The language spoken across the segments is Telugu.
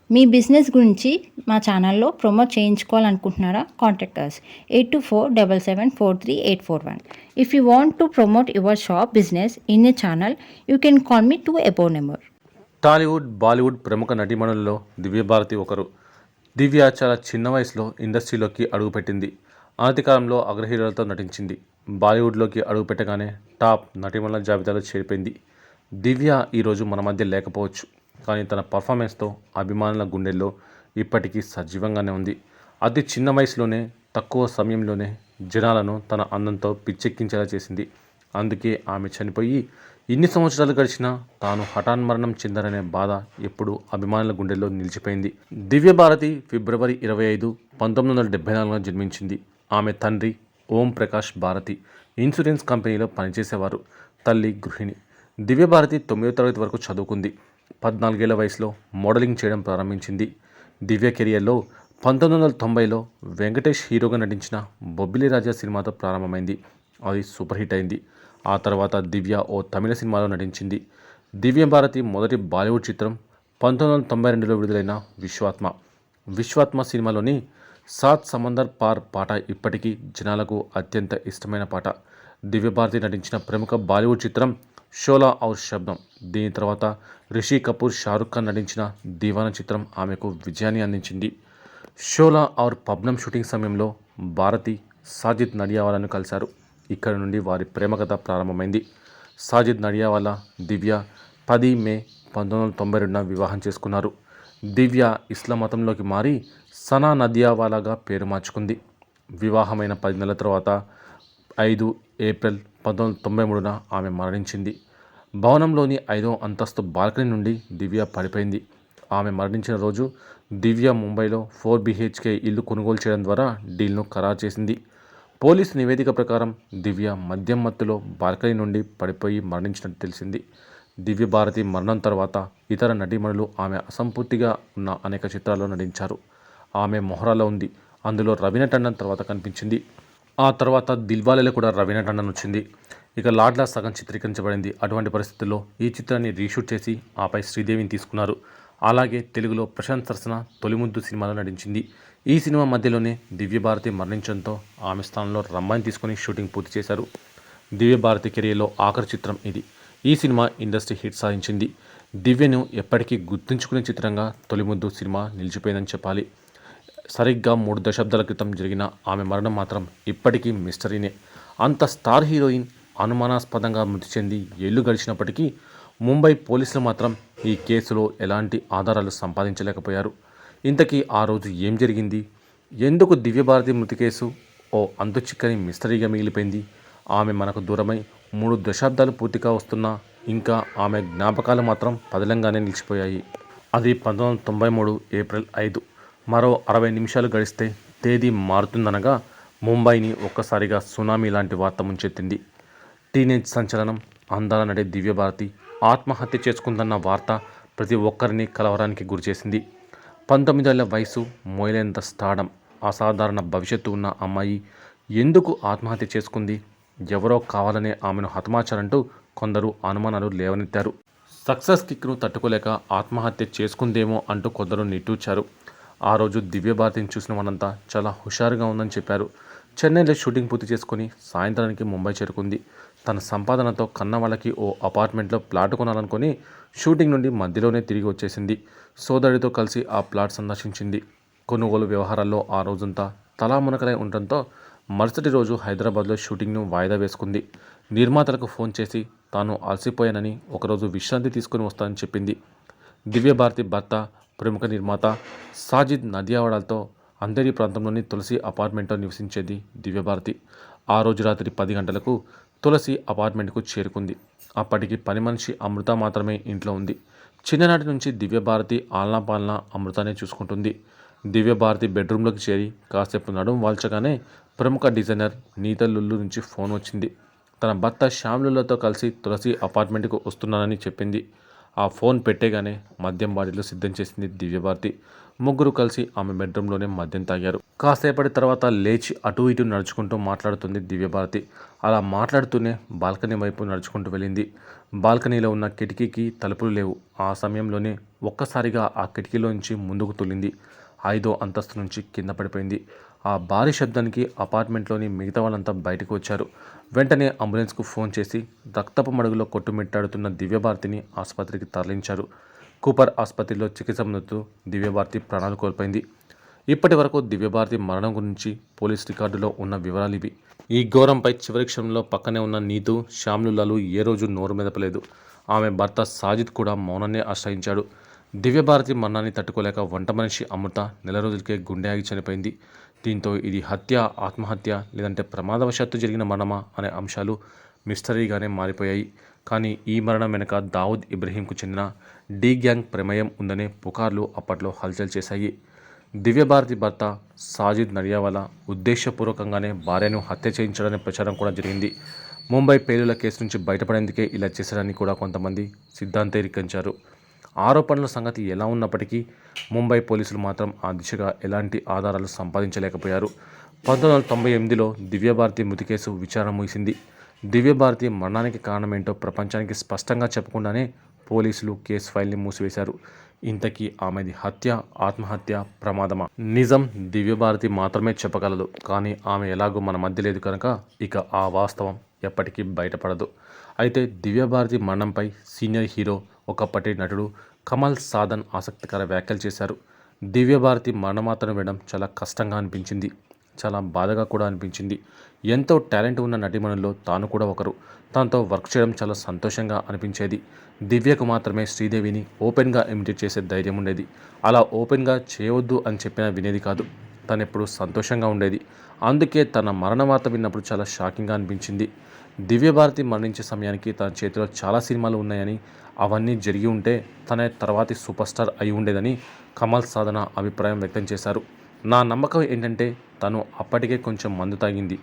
మీ బిజినెస్ గురించి మా ఛానల్లో ప్రమోట్ చేయించుకోవాలనుకుంటున్నారా? Contact us 8247743841. If you want to promote your shop business in a channel, you can call me to above number. Tollywood, Bollywood ప్రముఖ నటీమణుల్లో దివ్యభారతి ఒకరు. దివ్య చాలా చిన్న వయసులో ఇండస్ట్రీలోకి అడుగుపెట్టింది. అనతి కాలంలో అగ్రహీరోలతో నటించింది. బాలీవుడ్లోకి అడుగుపెట్టగానే టాప్ నటీమణుల జాబితాలో చేరిపోయింది. దివ్య ఈరోజు మన మధ్య లేకపోవచ్చు, కానీ తన పర్ఫార్మెన్స్తో అభిమానుల గుండెల్లో ఇప్పటికీ సజీవంగానే ఉంది. అతి చిన్న వయసులోనే, తక్కువ సమయంలోనే జనాలను తన అందంతో పిచ్చెక్కించేలా చేసింది. అందుకే ఆమె చనిపోయి ఇన్ని సంవత్సరాలు గడిచినా తాను హఠాన్మరణం చెందారనే బాధ ఎప్పుడూ అభిమానుల గుండెల్లో నిలిచిపోయింది. దివ్యభారతి ఫిబ్రవరి 25, 1974 జన్మించింది. ఆమె తండ్రి ఓం ప్రకాష్ భారతి ఇన్సూరెన్స్ కంపెనీలో పనిచేసేవారు. తల్లి గృహిణి. దివ్యభారతి 9వ తరగతి వరకు చదువుకుంది. 14 ఏళ్ల వయసులో మోడలింగ్ చేయడం ప్రారంభించింది. దివ్య కెరియర్లో 1990లో వెంకటేష్ హీరోగా నటించిన బొబ్బిలి రాజా సినిమాతో ప్రారంభమైంది. అది సూపర్ హిట్ అయింది. ఆ తర్వాత దివ్య ఓ తమిళ సినిమాలో నటించింది. దివ్యభారతి మొదటి బాలీవుడ్ చిత్రం 1992లో విడుదలైన విశ్వాత్మ. విశ్వాత్మ సినిమాలోని సాత్ సమందర్ పార్ పాట ఇప్పటికీ జనాలకు అత్యంత ఇష్టమైన పాట. దివ్యభారతి నటించిన ప్రముఖ బాలీవుడ్ చిత్రం షోలా ఔర్ శబ్దం. దీని తర్వాత రిషి కపూర్, షారుఖ్ ఖాన్ నటించిన దీవానా చిత్రం ఆమెకు విజయాన్ని అందించింది. షోలా ఔర్ పబ్నం షూటింగ్ సమయంలో భారతి సాజిద్ నడియావాలాను కలిశారు. ఇక్కడ నుండి వారి ప్రేమ కథ ప్రారంభమైంది. సాజిద్ నడియావాలా, దివ్య 10 మే 1992న వివాహం చేసుకున్నారు. దివ్య ఇస్లాం మతంలోకి మారి సనా నదియావాలాగా పేరు మార్చుకుంది. వివాహమైన 10 నెలల తర్వాత 5 ఏప్రిల్ 1993న ఆమె మరణించింది. భవనంలోని 5వ అంతస్తు బాల్కనీ నుండి దివ్య పడిపోయింది. ఆమె మరణించిన రోజు దివ్య ముంబైలో 4 BHK ఇల్లు కొనుగోలు చేయడం ద్వారా డీల్ను ఖరారు చేసింది. పోలీసు నివేదిక ప్రకారం దివ్య మద్యం మత్తులో బాల్కనీ నుండి పడిపోయి మరణించినట్టు తెలిసింది. దివ్యభారతి మరణం తర్వాత ఇతర నటీమణులు ఆమె అసంపూర్తిగా ఉన్న అనేక చిత్రాల్లో నటించారు. ఆమె మొహరాలో ఉంది. అందులో రవీనా టండన్ తర్వాత కనిపించింది. ఆ తర్వాత దిల్వాలేలో కూడా రవీనా టండన్ వచ్చింది. ఇక లాడ్లా సగం చిత్రీకరించబడింది. అటువంటి పరిస్థితుల్లో ఈ చిత్రాన్ని రీషూట్ చేసి ఆపై శ్రీదేవిని తీసుకున్నారు. అలాగే తెలుగులో ప్రశాంత్ సరసన తొలిముద్దు సినిమాలో నటించింది. ఈ సినిమా మధ్యలోనే దివ్యభారతి మరణించడంతో ఆమె స్థానంలో రమ్మాయిని తీసుకుని షూటింగ్ పూర్తి చేశారు. దివ్యభారతి కెరియర్లో ఆఖరి చిత్రం ఇది. ఈ సినిమా ఇండస్ట్రీ హిట్ సాధించింది. దివ్యను ఎప్పటికీ గుర్తుంచుకునే చిత్రంగా తొలిముద్దు సినిమా నిలిచిపోయిందని చెప్పాలి. సరిగ్గా 3 దశాబ్దాల క్రితం జరిగిన ఆమె మరణం మాత్రం ఇప్పటికీ మిస్టరీనే. అంత స్టార్ హీరోయిన్ అనుమానాస్పదంగా మృతి చెంది ఏళ్లు గడిచినప్పటికీ ముంబై పోలీసులు మాత్రం ఈ కేసులో ఎలాంటి ఆధారాలు సంపాదించలేకపోయారు. ఇంతకీ ఆ రోజు ఏం జరిగింది? ఎందుకు దివ్యభారతి మృతి కేసు ఓ అంతుచిక్కని మిస్టరీగా మిగిలిపోయింది? ఆమె మనకు దూరమై 3 దశాబ్దాలు పూర్తిగా వస్తున్నా ఇంకా ఆమె జ్ఞాపకాలు మాత్రం పదిలంగానే నిలిచిపోయాయి. అది 1993 ఏప్రిల్ 5. మరో 60 నిమిషాలు గడిస్తే తేదీ మారుతుందనగా ముంబైని ఒక్కసారిగా సునామీ లాంటి వార్త ముంచెత్తింది. టీనేజ్ సంచలనం, అందాల నటి దివ్యభారతి ఆత్మహత్య చేసుకుందన్న వార్త ప్రతి ఒక్కరిని కలవరానికి గురిచేసింది. 19 ఏళ్ల వయసు, మోయలేనంత స్టార్డమ్, అసాధారణ భవిష్యత్తు ఉన్న అమ్మాయి ఎందుకు ఆత్మహత్య చేసుకుంది? ఎవరో కావాలనే ఆమెను హతమార్చారంటూ కొందరు అనుమానాలు లేవనెత్తారు. సక్సెస్ కిక్ను తట్టుకోలేక ఆత్మహత్య చేసుకుందేమో అంటూ కొందరు నిట్టూర్చారు. ఆ రోజు దివ్యభారతిని చూసిన వాళ్ళంతా చాలా హుషారుగా ఉందని చెప్పారు. చెన్నైలో షూటింగ్ పూర్తి చేసుకుని సాయంత్రానికి ముంబై చేరుకుంది. తన సంపాదనతో కన్న వాళ్ళకి ఓ అపార్ట్మెంట్లో ప్లాట్ కొనాలనుకుని షూటింగ్ నుండి మధ్యలోనే తిరిగి వచ్చేసింది. సోదరుడితో కలిసి ఆ ప్లాట్ సందర్శించింది. కొనుగోలు వ్యవహారాల్లో ఆ రోజంతా తలామునకలై ఉండటంతో మరుసటి రోజు హైదరాబాద్లో షూటింగ్ను వాయిదా వేసుకుంది. నిర్మాతలకు ఫోన్ చేసి తాను అలసిపోయానని ఒకరోజు విశ్రాంతి తీసుకుని వస్తానని చెప్పింది. దివ్యభారతి భర్త ప్రముఖ నిర్మాత సాజిద్ నదియావాలాతో అంధేరి ప్రాంతంలోని తులసి అపార్ట్మెంట్లో నివసించేది దివ్యభారతి. ఆ రోజు రాత్రి 10 గంటలకు తులసి అపార్ట్మెంట్కు చేరుకుంది. అప్పటికి పని మనిషి అమృత మాత్రమే ఇంట్లో ఉంది. చిన్ననాటి నుంచి దివ్యభారతి ఆలనా పాలనా అమృతానే చూసుకుంటుంది. దివ్యభారతి బెడ్రూమ్లోకి చేరి కాసేపు నడుం వాల్చగానే ప్రముఖ డిజైనర్ నీతా లుల్లు నుంచి ఫోన్ వచ్చింది. తన భర్త శ్యామ్ లుల్లతో కలిసి తులసి అపార్ట్మెంట్కు వస్తున్నానని చెప్పింది. ఆ ఫోన్ పెట్టేగానే మద్యం బాటిల్ సిద్ధం చేసింది దివ్యభారతి. ముగ్గురు కలిసి ఆమె బెడ్రూమ్లోనే మద్యం తాగారు. కాసేపటి తర్వాత లేచి అటు ఇటు నడుచుకుంటూ మాట్లాడుతుంది దివ్యభారతి. అలా మాట్లాడుతూనే బాల్కనీ వైపు నడుచుకుంటూ వెళ్ళింది. బాల్కనీలో ఉన్న కిటికీకి తలుపులు లేవు. ఆ సమయంలోనే ఒక్కసారిగా ఆ కిటికీలోంచి ముందుకు తుల్లింది. 5వ అంతస్తు నుంచి కింద పడిపోయింది. ఆ భారీ శబ్దానికి అపార్ట్మెంట్లోని మిగతా వాళ్ళంతా బయటకు వచ్చారు. వెంటనే అంబులెన్స్కు ఫోన్ చేసి రక్తపు మడుగులో కొట్టుమిట్టాడుతున్న దివ్యభారతిని ఆసుపత్రికి తరలించారు. కూపర్ ఆసుపత్రిలో చికిత్స పొందుతూ దివ్యభారతి ప్రాణాలు కోల్పోయింది. ఇప్పటి వరకు దివ్యభారతి మరణం గురించి పోలీస్ రికార్డులో ఉన్న వివరాలు ఇవి. ఈ ఘోరంపై చివరి క్షణంలో పక్కనే ఉన్న నీతు, శ్యామ్లులాలు ఏ రోజు నోరు మెదపలేదు. ఆమె భర్త సాజిద్ కూడా మౌనాన్నే ఆశ్రయించాడు. దివ్యభారతి మరణాన్ని తట్టుకోలేక వంట మనిషి అమృత నెల రోజులకే గుండె ఆగి చనిపోయింది. దీంతో ఇది హత్య, ఆత్మహత్య లేదంటే ప్రమాదవశాత్తు జరిగిన మరణమా అనే అంశాలు మిస్టరీగానే మారిపోయాయి. కానీ ఈ మరణం వెనుక దావుద్ ఇబ్రహీంకు చెందిన డి గ్యాంగ్ ప్రమేయం ఉందనే పుకార్లు అప్పట్లో హల్చల్ చేశాయి. దివ్యభారతి భర్త సాజిద్ నడియావాలా ఉద్దేశపూర్వకంగానే భార్యను హత్య చేయించడనే ప్రచారం కూడా జరిగింది. ముంబై పేలుళ్ల కేసు నుంచి బయటపడేందుకే ఇలా చేశారని కూడా కొంతమంది సిద్ధాంతీకరించారు. ఆరోపణల సంగతి ఎలా ఉన్నప్పటికీ ముంబై పోలీసులు మాత్రం ఆ దిశగా ఎలాంటి ఆధారాలు సంపాదించలేకపోయారు. 1998లో దివ్యభారతి మృతి కేసు విచారణ ముగిసింది. దివ్యభారతి మరణానికి కారణమేంటో ప్రపంచానికి స్పష్టంగా చెప్పకుండానే పోలీసులు కేసు ఫైల్ని మూసివేశారు. ఇంతకీ ఆమెది హత్య, ఆత్మహత్య, ప్రమాదమా? నిజం దివ్యభారతి మాత్రమే చెప్పగలదు. కానీ ఆమె ఎలాగో మన మధ్య లేదు కనుక ఇక ఆ వాస్తవం ఎప్పటికీ బయటపడదు. అయితే దివ్యభారతి మరణంపై సీనియర్ హీరో, ఒకప్పటి నటుడు కమల్ సాధన్ ఆసక్తికర వ్యాఖ్యలు చేశారు. దివ్యభారతి మరణమాత్రం వినడం చాలా కష్టంగా అనిపించింది, చాలా బాధగా కూడా అనిపించింది. ఎంతో టాలెంట్ ఉన్న నటీమణుల్లో తాను కూడా ఒకరు. తనతో వర్క్ చేయడం చాలా సంతోషంగా అనిపించేది. దివ్యకు మాత్రమే శ్రీదేవిని ఓపెన్గా ఇమిటేట్ చేసే ధైర్యం ఉండేది. అలా ఓపెన్గా చేయవద్దు అని చెప్పినా వినేది కాదు. తనెప్పుడు సంతోషంగా ఉండేది. అందుకే తన మరణ వార్త విన్నప్పుడు చాలా షాకింగ్గా అనిపించింది. దివ్యభారతి మరణించే సమయానికి తన చేతిలో చాలా సినిమాలు ఉన్నాయని, అవన్నీ జరిగి ఉంటే తనే తర్వాతి సూపర్ స్టార్ అయి ఉండేదని కమల్ సాధన అభిప్రాయం వ్యక్తం చేశారు. నా నమ్మకం ఏంటంటే తను అప్పటికే కొంచెం మందు తాగింది.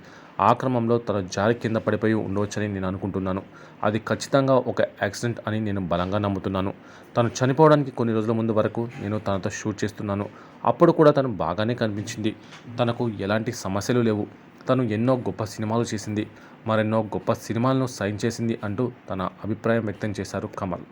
ఆ క్రమంలో తను జారి కింద పడిపోయి ఉండవచ్చని నేను అనుకుంటున్నాను. అది ఖచ్చితంగా ఒక యాక్సిడెంట్ అని నేను బలంగా నమ్ముతున్నాను. తను చనిపోవడానికి కొన్ని రోజుల ముందు వరకు నేను తనతో షూట్ చేస్తున్నాను. అప్పుడు కూడా తను బాగానే కనిపించింది. తనకు ఎలాంటి సమస్యలు లేవు. తను ఎన్నో గొప్ప సినిమాలు చేసింది, మరెన్నో గొప్ప సినిమాలను సైన్ చేసింది అంటూ తన అభిప్రాయం వ్యక్తం చేశారు కమల్.